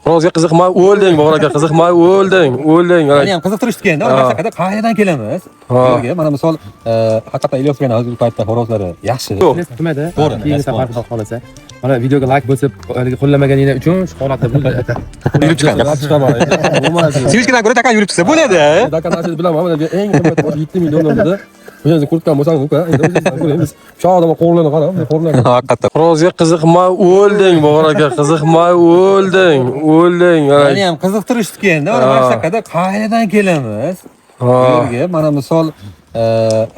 Xo'rozga qiziqmay o'lding, bor aka, qiziqmay o'lding. Meni ham qiziqtirishdi endi. Masakada qayerdan kelamiz? Yo'lga mana misol haqiqatan Ilyos bilan hozirgi paytda xorozlari yaxshi. Nimada? Keyin safar xudo xolasa. Mana videoga like bosib, qo'llamaganinglar uchun shu holatda bo'ldi. Yurib chiqadi. Sivishkadan ko'ra takan yurib chiqsa bo'ladi. Takan ashini bilaman, mana eng qimmat 7 million dollarda. O'zingiz kurtgan bo'lsangiz, uka, endi o'zingiz ko'ramiz. Shu odamga qo'rlarni qarab, qo'rlarni. Haqiqatan. Xorozga qiziqmay o'lding, bor aka, qiziqmay o'lding. Meni ham qiziqtirishdi endi. Mana masakada qayerdan kelamiz? Yo'lga mana misol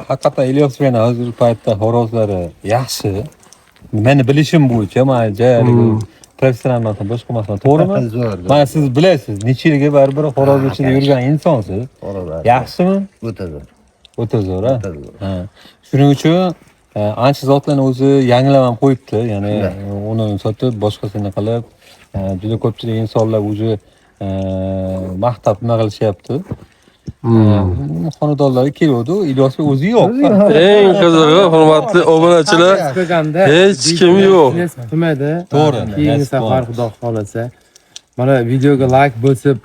haqiqatan Ilyos bilan hozirgi paytda xorozlari yaxshi. Meni bilishim bo'yicha mana professionalman boshqamasdan to'g'rimi? Mana siz bilasiz, necha yilga baribir xoroz ichida yurgan insonsiz. Yaxshimi? O'ta zo'r. Ha. Shuning uchun ancha zotlarni o'zi yangilab ham qo'yibdi, ya'ni uni sotib boshqasini qilib, juda ko'pchilik insonlar o'zi maqtab nima qilishyapti. Xonadonlarga keladi, Ilyosga o'zi yo'q. Eng qizig'i, hurmatli obunachilar, hech kim yo'q. Nimada? To'g'ri. Keyin safar xudo xolasa. Mana videoga like bosib,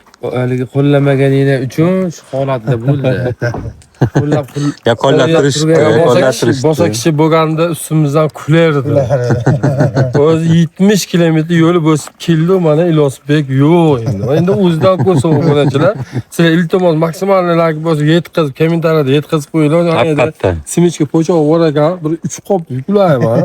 qo'llamaganinglar uchun shu holatda bo'ldi. Qo'llab-qo'llattirish. Boshqa kishi bo'lganda ustimizdan kulardilar. O'zi 70 kilometr yo'li bosib keldi, mana Ilyosbek yo'q endi. Endi o'zidan ko'rsa obunachilar, sizlar iltimos maksimal like bosib yetkazib, kommentariyada yetkazib qo'yinglar. Albatta. Simichka po'choq bor ekan, bir 3 qop yuklayman.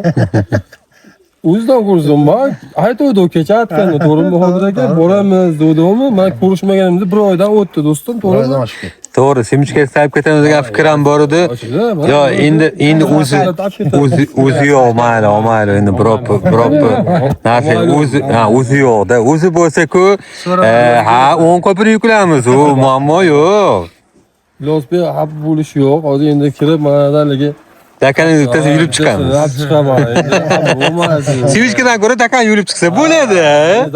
O'zidan ko'rdim, men aytuvdi kecha aytganda, to'g'rimi Bahodir aka, boramiz dedimmi? Men ko'rishmaganimda 1 oydan o'tdi, do'stim, to'g'rimi? To'g'ri, Simichga sayb ketamiz degan fikr ham bor edi. Yo, endi o'zi yo'q, mayli, endi birop narsa o'zi yo'q-da. O'zi bo'lsa-ku, 10 ko'prik yuklaymiz, u muammo yo'q. Ilyosbek hab bo'lish yo'q. Hozir endi kirib manadaligi Takanning o'rtasida yurib chiqamiz. Chiqaman. Bo'lmaydi. Sivishkadan ko'ra takan yurib chiqsa bo'ladi.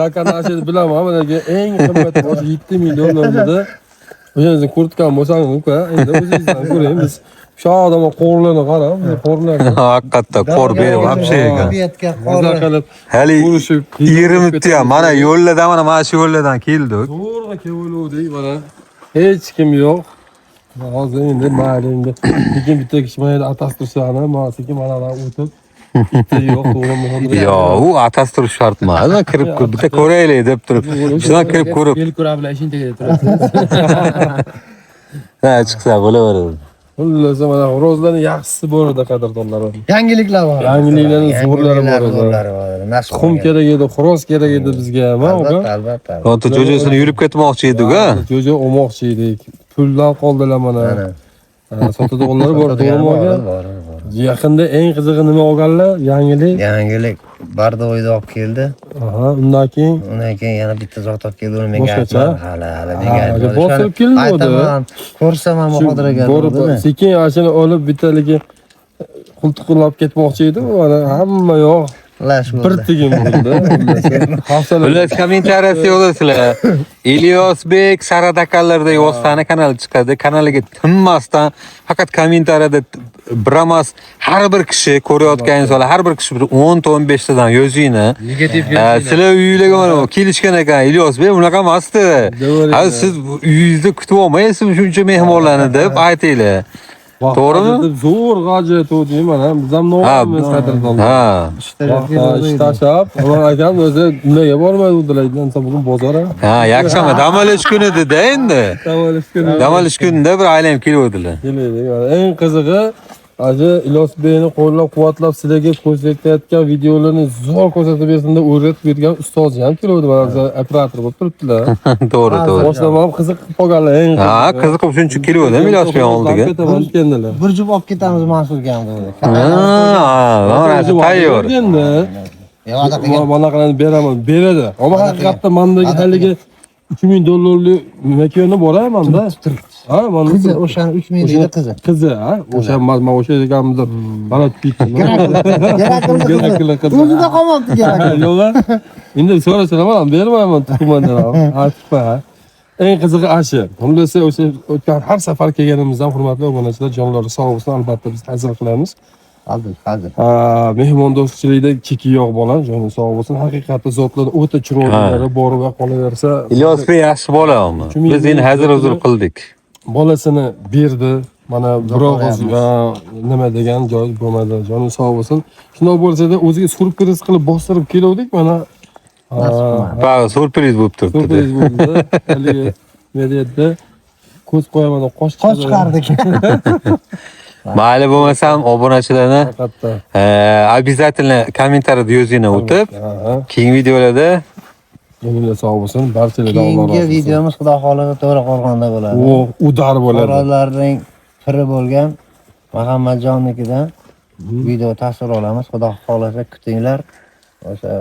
Takan ashini bilaman, mana eng qimmat 7 million dollarda. O'zingiz ko'rtgan bo'lsangiz, uka, endi o'zingizdan ko'ramiz. Shu odamga qo'rlarni qarab, qo'rlarni. Haqiqatda qo'r berib вообще ekan. qilib Hali 20 tiya mana yo'llardan mana shu yo'llardan keldik. Zo'rg'a keluvdik, mana hech kim yo'q. Hozir endi mayli endi bitta kishi mana atastirishani, mana sekin manadan o'tib bitta yo'q, to'g'rimi? Yo, u atastirish shart emas. Kirib bitta ko'raylik deb turib, shundan kirib ko'rib. El ko'ra bilan ishing tegadi turasiz. Ha, chiqsa bo'laveradi. Xullas, mana xorozlarning yaxshisi bor edi, qadrdonlarim. Yangiliklar bor. Yangiliklarning zo'rlari bor edi. bor. Tuxum kerak edi, xo'roz kerak edi bizga, mana uka. Albatta. Ota jo'jasini yurib ketmoqchi edik-a. Jo'ja olmoqchi edik. Puldan qoldilar mana. Sotadiganlar bor, to'g'rimi aka? Yaqinda eng qizig'i nima olganlar? Yangilik Bardovoyda olib keldi. Aha, undan keyin yana bitta zot olib keldi, uni menga boshqacha? Hali menga aytdi. Bosib kelmadi. Aytaman, ko'rsam ham Bahodir aka. Borib sekin ashini olib bittaligi qultiqlab ketmoqchi edi, mana hamma yo'q. Bir tigim bo'ldi. Ular kommentariyasi yozasizlar. Ilyosbek Saradakallarda Yostani kanali chiqadi. Kanaliga tinmasdan faqat kommentariyada biramas har bir kishi ko'rayotgan insonlar, har bir kishi 10 ta 15 tadan yozinglar. Negativ sizlar uylarga mana kelishgan ekan Ilyosbek unaqa emasdi. Hozir siz uyingizda kutib olmaysiz shuncha mehmonlarni deb aytinglar. To'g'rimi? Zo'r g'ajat o'di, mana biz ham no'miz qadrdon. Ha. Ishtashab, ular akam o'zi nimaga bormaydilar, bugun bozor. Ha, yakshanba dam olish kuni edi-da endi. Dam olish kunida bir aylanib keluvdilar. Eng qizig'i, aji Ilyosbekni qo'llab-quvvatlab sizlarga ko'rsatayotgan videolarni zo'r ko'rsatib bersin deb o'rgatib bergan ustoz ham keluvdi, mana operator bo'lib turibdilar. To'g'ri. Boshdan ham qiziqib qolganlar eng. Ha, qiziqib shuncha keluvdi Ilyosbek oldiga. Bir jup olib ketamiz Mansurga ham dedi. Mana tayyor. Endi mana qilib beraman, beradi. Ammo haqiqatda mendagi haligi 3000 dollarlik makoni bor-a-manda. Ha, mana o'sha 3000 deydi qizi. Qizi, ha? O'sha men o'sha deganimda mana bitdi. O'zida qolmabdi kerak. Yo'q. Endi so'rasam ham bermayman tuxumandan ham. Aytib eng qizig'i ashi. Xullas o'sha o'tgan har safar kelganimizdan hurmatli obunachilar, jonlari sog' bo'lsin, albatta biz hazil qilamiz. Hozir. Mehmondo'stchilikda cheki yo'q bola, joni sog' bo'lsin. Haqiqatda zotlar o'ta chiroylilari bor va qolaversa, Ilyos Bey yaxshi bola uni. Biz endi hazil qildik. bolasini berdi. Mana bir og'iz va nima degan joy bo'lmadi. Joni sog' bo'lsin. Shunday bo'lsa-da o'ziga surpriz qilib bostirib keluvdik. Mana Ba'zi surpriz bo'lib turibdi. surpriz bo'ldi. Haligi medyada ko'z qo'yamadan qosh chiqardik. Mayli bo'lmasam obunachilarni Haqiqatda. обязательно kommentariyada yozinglar o'tib, keyingi videolarda Yo'linglar sog' bo'lsin. Barchalarga Alloh Keyingi razı olsun. videomiz xudo xolisa To'raqo'rg'onda bo'ladi. O udar bo'ladi. Orollarning piri bo'lgan Muhammadjonnikidan video tasvir olamiz. Xudo xolisa kutinglar. O'sha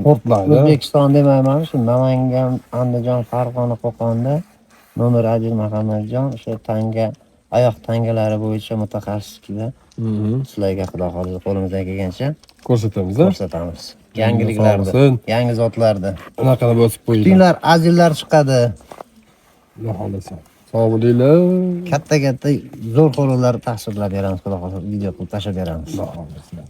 Portlaydi. O'zbekiston demayman, shu Namangan, Andijon, Farg'ona, Qo'qonda No'mir Aziz Muhammadjon o'sha tanga, oyoq tangalari bo'yicha mutaxassislikda sizlarga xudo xolisa qo'limizdan kelgancha Ko'rsatamiz. ko'rsatamiz. Yangiliklarni, yangi zotlarni. Anaqani bosib qo'yinglar. Kutinglar, azillar chiqadi. Xudo xolasa. Sog' bo'linglar. Katta zo'r qo'llar tasvirlab beramiz, xudo xolisa video qilib tashlab beramiz. Xudo xolasa.